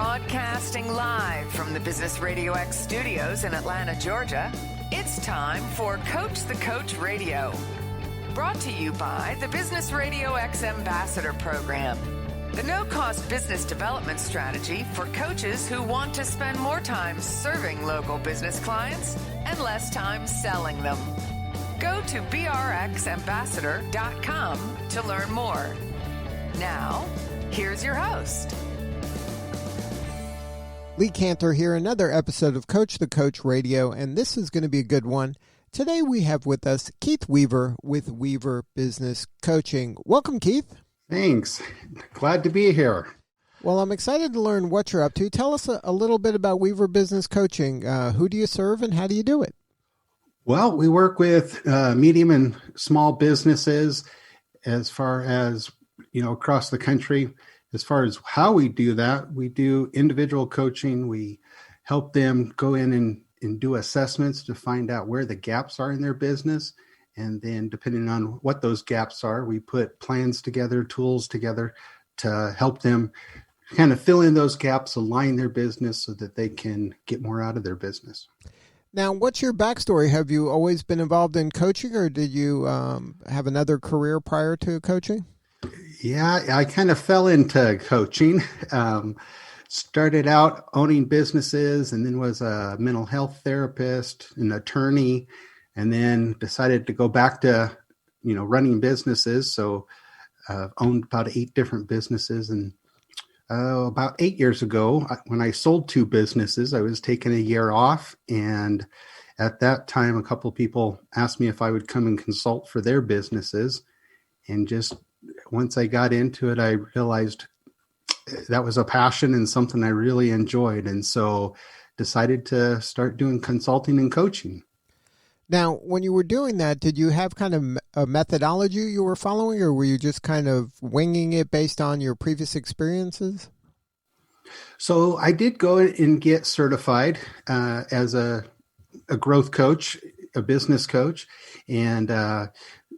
Broadcasting live from the Business RadioX studios in Atlanta, Georgia, it's time for Coach the Coach Radio. Brought to you by the Business RadioX Ambassador Program, the no-cost business development strategy for coaches who want to spend more time serving local business clients and less time selling them. Go to brxambassador.com to learn more. Now, here's your host. Lee Cantor here, another episode of Coach the Coach Radio, and this is going to be a good one. Today we have with us Keith Weaver with Weaver Business Coaching. Welcome, Keith. Thanks. Glad to be here. Well, I'm excited to learn what you're up to. Tell us a little bit about Weaver Business Coaching. Who do you serve and how do you do it? Well, we work with medium and small businesses as far as, across the country. As far as how we do that, we do individual coaching. We help them go in and do assessments to find out where the gaps are in their business. And then depending on what those gaps are, we put plans together, tools together to help them kind of fill in those gaps, align their business so that they can get more out of their business. Now, what's your backstory? Have you always been involved in coaching, or did you have another career prior to coaching? Yeah, I kind of fell into coaching. Started out owning businesses and then was a mental health therapist, an attorney, and then decided to go back to, running businesses. So owned about 8 different businesses. And about 8 years ago, when I sold 2 businesses, I was taking a year off. And at that time, a couple of people asked me if I would come and consult for their businesses. And just once I got into it, I realized that was a passion and something I really enjoyed. And so decided to start doing consulting and coaching. Now, when you were doing that, did you have kind of a methodology you were following, or were you just kind of winging it based on your previous experiences? So I did go and get certified as a growth coach, a business coach, and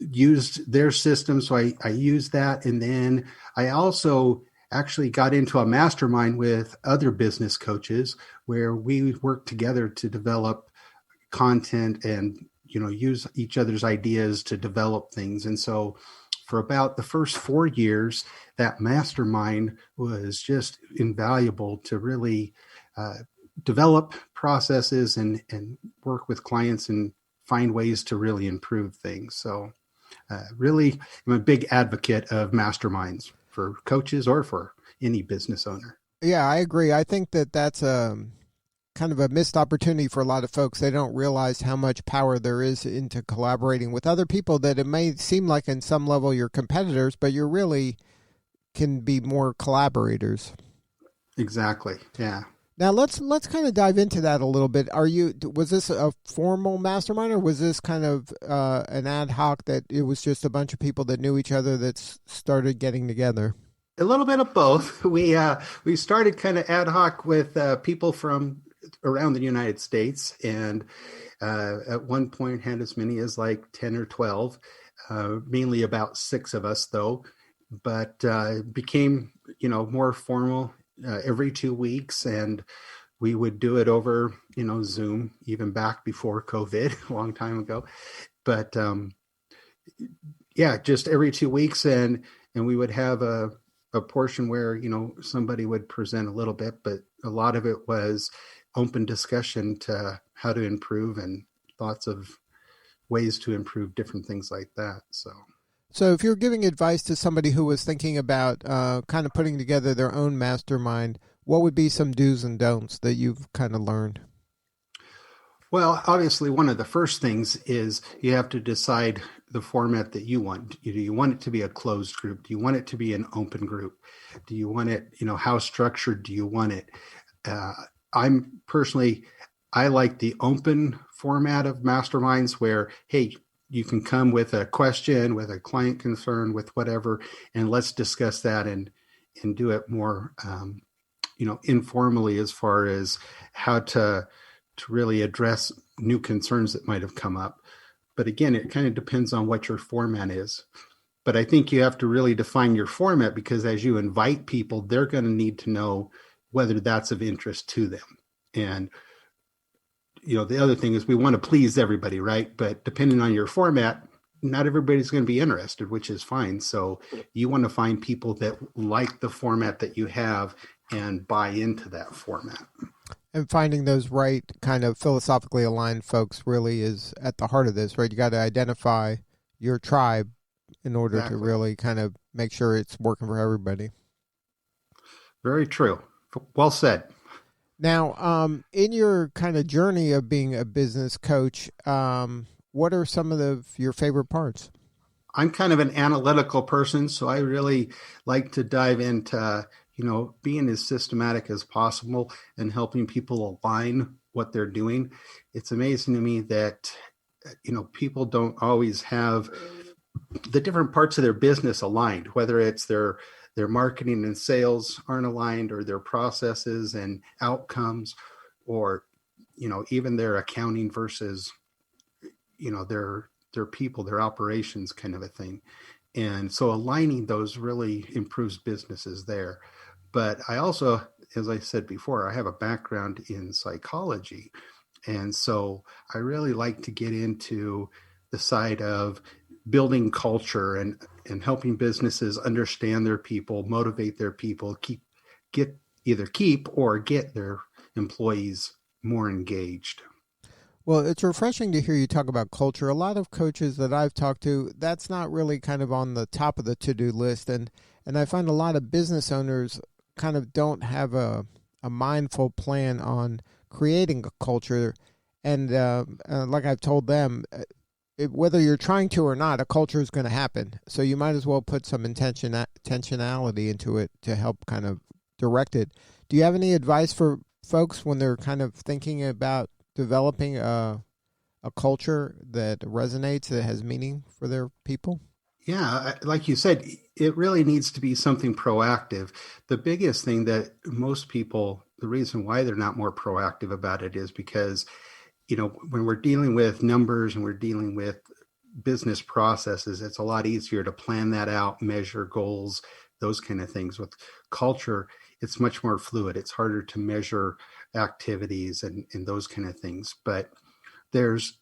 used their system. So I used that. And then I also actually got into a mastermind with other business coaches where we worked together to develop content and, use each other's ideas to develop things. And so for about the first 4 years, that mastermind was just invaluable to really develop processes and work with clients and find ways to really improve things. So really, I'm a big advocate of masterminds for coaches or for any business owner. Yeah, I agree. I think that's kind of a missed opportunity for a lot of folks. They don't realize how much power there is into collaborating with other people, that it may seem like in some level you're competitors, but you really can be more collaborators. Exactly. Yeah. Now let's kind of dive into that a little bit. Was this a formal mastermind, or was this kind of an ad hoc that it was just a bunch of people that knew each other that started getting together? A little bit of both. We started kind of ad hoc with people from around the United States, and at one point had as many as like 10 or 12, mainly about 6 of us though, but became more formal. Every 2 weeks, and we would do it over, Zoom, even back before COVID, a long time ago. But just every 2 weeks, and we would have a portion where somebody would present a little bit, but a lot of it was open discussion to how to improve and thoughts of ways to improve different things like that. So if you're giving advice to somebody who was thinking about kind of putting together their own mastermind, what would be some do's and don'ts that you've kind of learned? Well, obviously, one of the first things is you have to decide the format that you want. Do you want it to be a closed group? Do you want it to be an open group? Do you want it, how structured do you want it? I like the open format of masterminds where, hey, you can come with a question, with a client concern, with whatever, and let's discuss that and do it more, informally as far as how to really address new concerns that might have come up. But again, it kind of depends on what your format is. But I think you have to really define your format, because as you invite people, they're going to need to know, whether that's of interest to them. And, the other thing is we want to please everybody, right? But depending on your format, not everybody's going to be interested, which is fine. So you want to find people that like the format that you have and buy into that format. And finding those right kind of philosophically aligned folks really is at the heart of this, right? You got to identify your tribe in order to really kind of make sure it's working for everybody. Very true. Well said. Now, in your kind of journey of being a business coach, what are some of your favorite parts? I'm kind of an analytical person, so I really like to dive into, being as systematic as possible and helping people align what they're doing. It's amazing to me that, people don't always have the different parts of their business aligned, whether it's their marketing and sales aren't aligned, or their processes and outcomes, or, even their accounting versus, their people, their operations kind of a thing. And so aligning those really improves businesses there. But I also, as I said before, I have a background in psychology. And so I really like to get into the side of building culture and helping businesses understand their people, motivate their people, get their employees more engaged. Well, it's refreshing to hear you talk about culture. A lot of coaches that I've talked to, that's not really kind of on the top of the to-do list. And I find a lot of business owners kind of don't have a mindful plan on creating a culture. And like I've told them, whether you're trying to or not, a culture is going to happen. So you might as well put some intentionality into it to help kind of direct it. Do you have any advice for folks when they're kind of thinking about developing a culture that resonates, that has meaning for their people? Yeah, like you said, it really needs to be something proactive. The biggest thing that most people, the reason why they're not more proactive about it is because, when we're dealing with numbers and we're dealing with business processes, it's a lot easier to plan that out, measure goals, those kind of things. With culture, it's much more fluid. It's harder to measure activities and those kind of things. But there's,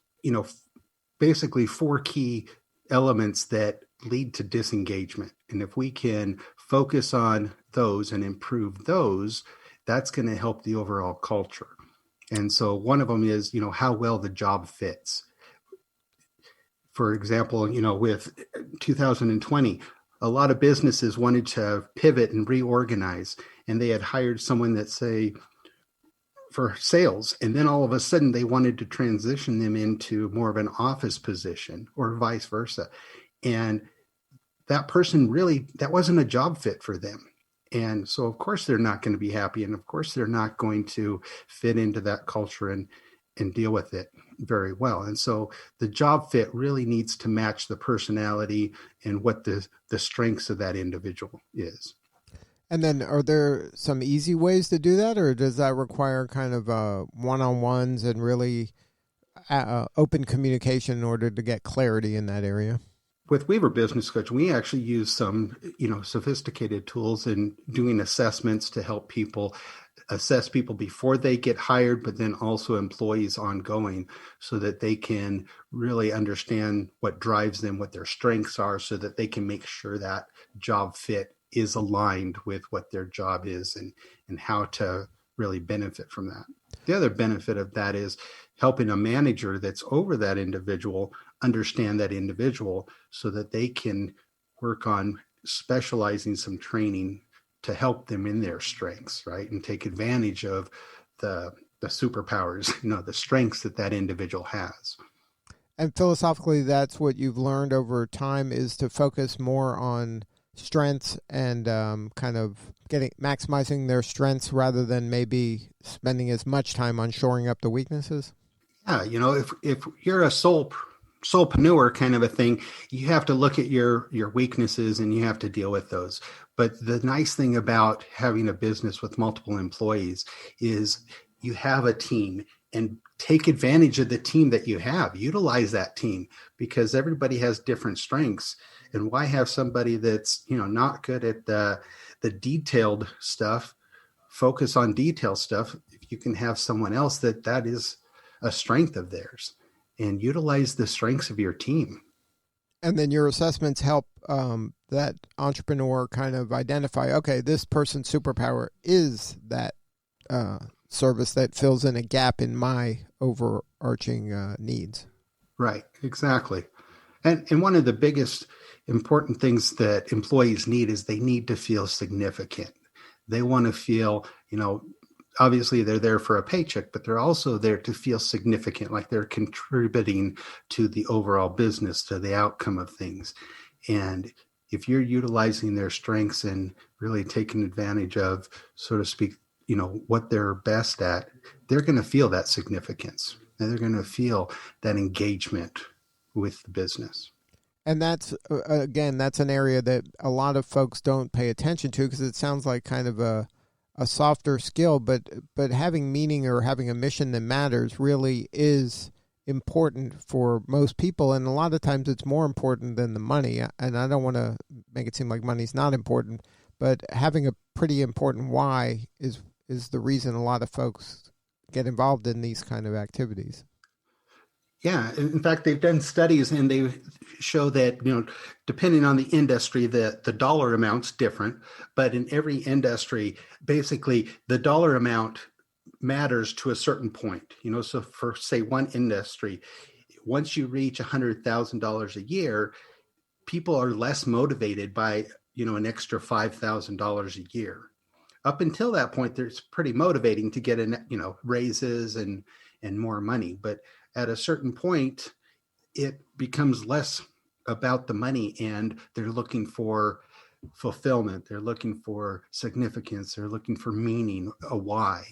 basically 4 key elements that lead to disengagement. And if we can focus on those and improve those, that's going to help the overall culture. And so one of them is, how well the job fits. For example, with 2020, a lot of businesses wanted to pivot and reorganize, and they had hired someone that, say, for sales, and then all of a sudden they wanted to transition them into more of an office position or vice versa. And that person that wasn't a job fit for them. And so, of course, they're not going to be happy. And of course, they're not going to fit into that culture and deal with it very well. And so the job fit really needs to match the personality and what the strengths of that individual is. And then are there some easy ways to do that, or does that require kind of one-on-ones and really open communication in order to get clarity in that area? With Weaver Business Coach, we actually use some, sophisticated tools in doing assessments to help people assess people before they get hired, but then also employees ongoing, so that they can really understand what drives them, what their strengths are, so that they can make sure that job fit is aligned with what their job is and how to really benefit from that. The other benefit of that is helping a manager that's over that individual understand that individual, so that they can work on specializing some training to help them in their strengths, right? And take advantage of the superpowers, the strengths that individual has. And philosophically, that's what you've learned over time, is to focus more on strengths and kind of maximizing their strengths rather than maybe spending as much time on shoring up the weaknesses? Yeah, if you're a soulpreneur kind of a thing, you have to look at your weaknesses and you have to deal with those. But the nice thing about having a business with multiple employees is you have a team, and take advantage of the team that you have. Utilize that team, because everybody has different strengths. And why have somebody that's, not good at the detailed stuff, focus on detail stuff, if you can have someone else that is a strength of theirs, and utilize the strengths of your team. And then your assessments help that entrepreneur kind of identify, okay, this person's superpower is that service that fills in a gap in my overarching needs. Right, exactly. And one of the biggest important things that employees need is they need to feel significant. They want to feel, obviously they're there for a paycheck, but they're also there to feel significant, like they're contributing to the overall business, to the outcome of things. And if you're utilizing their strengths and really taking advantage of, so to speak, what they're best at, they're going to feel that significance. And they're going to feel that engagement with the business. And that's, again, that's an area that a lot of folks don't pay attention to, because it sounds like kind of a softer skill, but having meaning or having a mission that matters really is important for most people. And a lot of times it's more important than the money. And I don't want to make it seem like money's not important, but having a pretty important why is the reason a lot of folks get involved in these kind of activities. Yeah. In fact, they've done studies and they show that, depending on the industry, the dollar amount's different, but in every industry, basically the dollar amount matters to a certain point. So for, say, one industry, once you reach $100,000 a year, people are less motivated by, an extra $5,000 a year. Up until that point, it's pretty motivating to get raises and more money. But at a certain point, it becomes less about the money, and they're looking for fulfillment. They're looking for significance. They're looking for meaning, a why.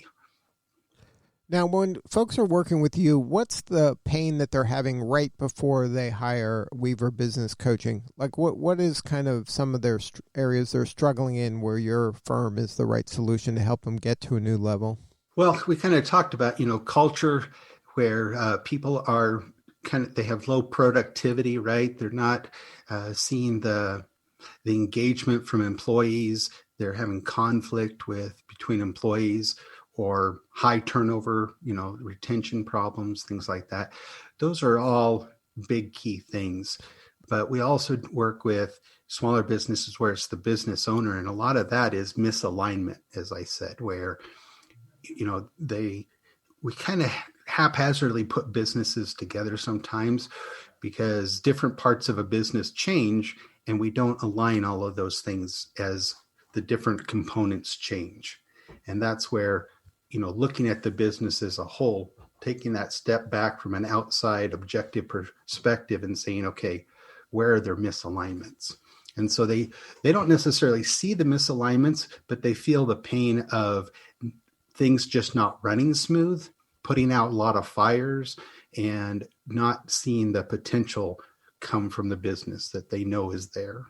Now, when folks are working with you, what's the pain that they're having right before they hire Weaver Business Coaching? Like, what is kind of some of their areas they're struggling in where your firm is the right solution to help them get to a new level? Well, we kind of talked about, culture, where people are they have low productivity, right? They're not seeing the engagement from employees. They're having conflict between employees, or high turnover, retention problems, things like that. Those are all big key things. But we also work with smaller businesses where it's the business owner. And a lot of that is misalignment, as I said, where, we kind of haphazardly put businesses together sometimes because different parts of a business change, and we don't align all of those things as the different components change. And that's where, looking at the business as a whole, taking that step back from an outside objective perspective and saying, okay, where are their misalignments? And so they don't necessarily see the misalignments, but they feel the pain of things just not running smooth, putting out a lot of fires, and not seeing the potential come from the business that they know is there.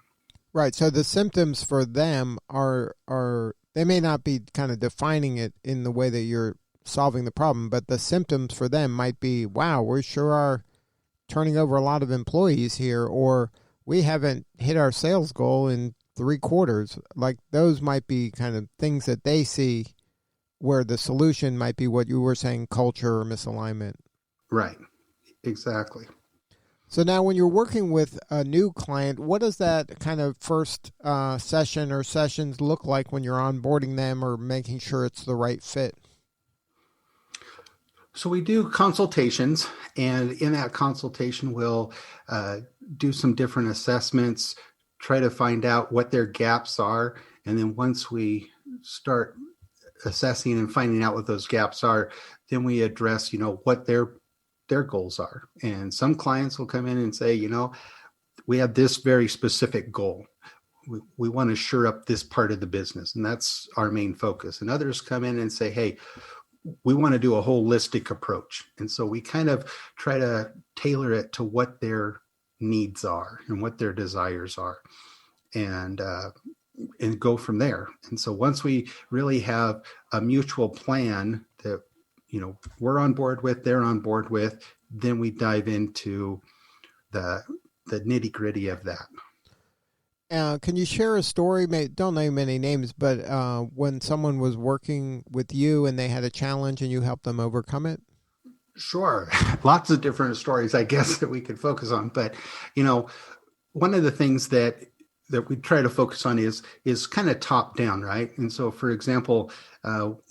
Right. So the symptoms for them are they may not be kind of defining it in the way that you're solving the problem, but the symptoms for them might be, wow, we sure are turning over a lot of employees here, or we haven't hit our sales goal in 3 quarters. Like, those might be kind of things that they see, where the solution might be what you were saying, culture or misalignment. Right. Exactly. So now when you're working with a new client, what does that kind of first session or sessions look like when you're onboarding them or making sure it's the right fit? So we do consultations, and in that consultation, we'll do some different assessments, try to find out what their gaps are. And then once we start assessing and finding out what those gaps are, then we address, what their goals are. And some clients will come in and say, we have this very specific goal. We want to shore up this part of the business, and that's our main focus. And others come in and say, hey, we want to do a holistic approach. And so we kind of try to tailor it to what their needs are and what their desires are, and go from there. And so once we really have a mutual plan that, we're on board with, they're on board with, then we dive into the nitty gritty of that. Can you share a story? Don't name any names, but when someone was working with you and they had a challenge and you helped them overcome it? Sure. Lots of different stories, I guess, that we could focus on. But, one of the things that we try to focus on is kind of top down, right? And so, for example,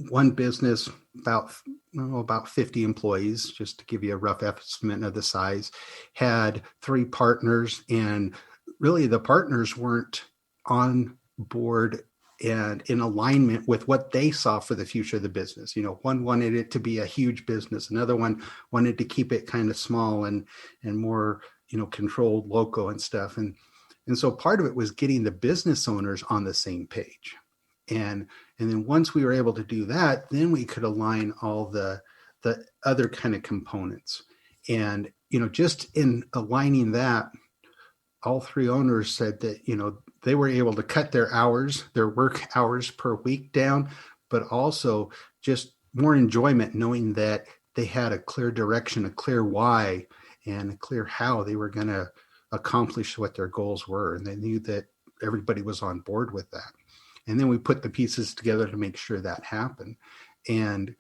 one business about 50 employees, just to give you a rough estimate of the size, had 3 partners, and really the partners weren't on board and in alignment with what they saw for the future of the business. One wanted it to be a huge business. Another one wanted to keep it kind of small and more, controlled, local and stuff. And so part of it was getting the business owners on the same page. And then once we were able to do that, then we could align all the other kind of components. And, just in aligning that, all 3 owners said that, they were able to cut their work hours per week down, but also just more enjoyment knowing that they had a clear direction, a clear why, and a clear how they were going to accomplish what their goals were. And they knew that everybody was on board with that. And then we put the pieces together to make sure that happened. And,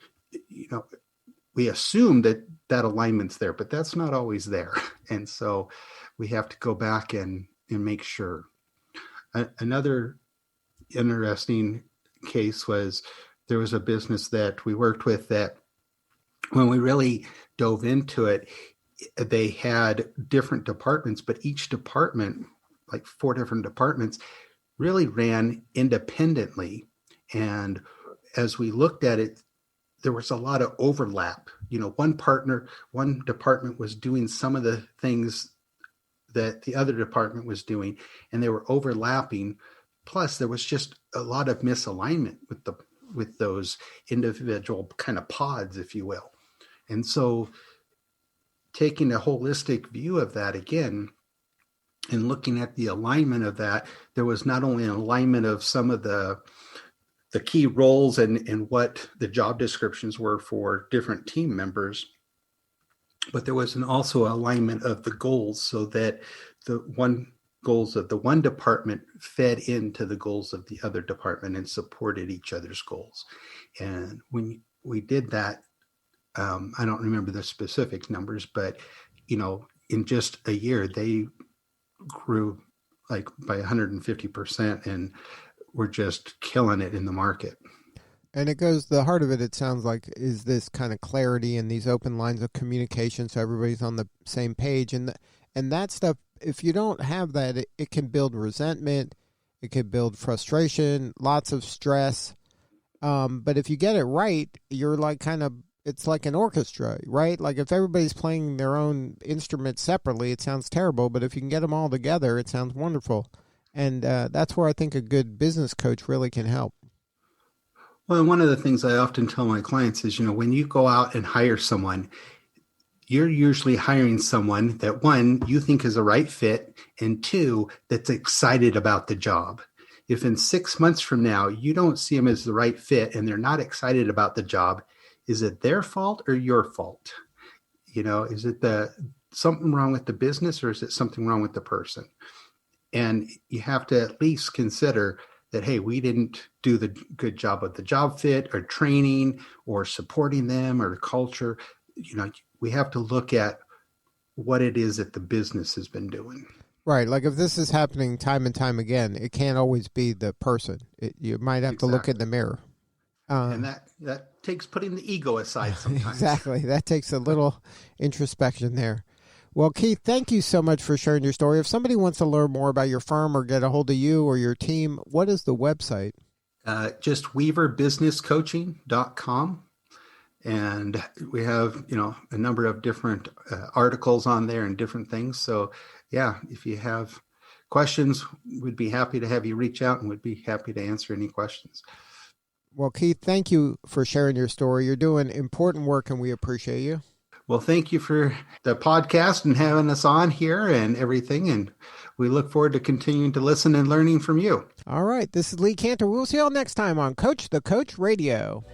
we assume that alignment's there, but that's not always there. And so we have to go back and make sure. Another interesting case was there was a business that we worked with that when we really dove into it, they had different departments, but each department, like 4 different departments, really ran independently. And as we looked at it, there was a lot of overlap. One department was doing some of the things that the other department was doing, and they were overlapping. Plus, there was just a lot of misalignment with those individual kind of pods, if you will. And so taking a holistic view of that again and looking at the alignment of that, there was not only an alignment of some of the key roles and what the job descriptions were for different team members, but there was also alignment of the goals so that the goals of the one department fed into the goals of the other department and supported each other's goals. And when we did that, I don't remember the specific numbers, but, in just a year, they grew like by 150% and were just killing it in the market. And the heart of it, it sounds like, is this kind of clarity and these open lines of communication so everybody's on the same page. And that stuff, if you don't have that, it can build resentment, it can build frustration, lots of stress. But if you get it right, you're like it's like an orchestra, right? Like if everybody's playing their own instrument separately, it sounds terrible. But if you can get them all together, it sounds wonderful. And that's where I think a good business coach really can help. Well, one of the things I often tell my clients is, when you go out and hire someone, you're usually hiring someone that, 1, you think is a right fit, and 2, that's excited about the job. If in 6 months from now, you don't see them as the right fit and they're not excited about the job, is it their fault or your fault? Is it something wrong with the business or is it something wrong with the person? And you have to at least consider that, hey, we didn't do the good job of the job fit or training or supporting them or culture. We have to look at what it is that the business has been doing. Right. Like if this is happening time and time again, it can't always be the person. You might have to look in the mirror. And that takes putting the ego aside sometimes. Exactly. That takes a little introspection there. Well, Keith, thank you so much for sharing your story. If somebody wants to learn more about your firm or get a hold of you or your team, what is the website? Just weaverbusinesscoaching.com. And we have, a number of different articles on there and different things. So, yeah, if you have questions, we'd be happy to have you reach out and we'd be happy to answer any questions. Well, Keith, thank you for sharing your story. You're doing important work and we appreciate you. Well, thank you for the podcast and having us on here and everything. And we look forward to continuing to listen and learning from you. All right. This is Lee Cantor. We'll see you all next time on Coach the Coach Radio.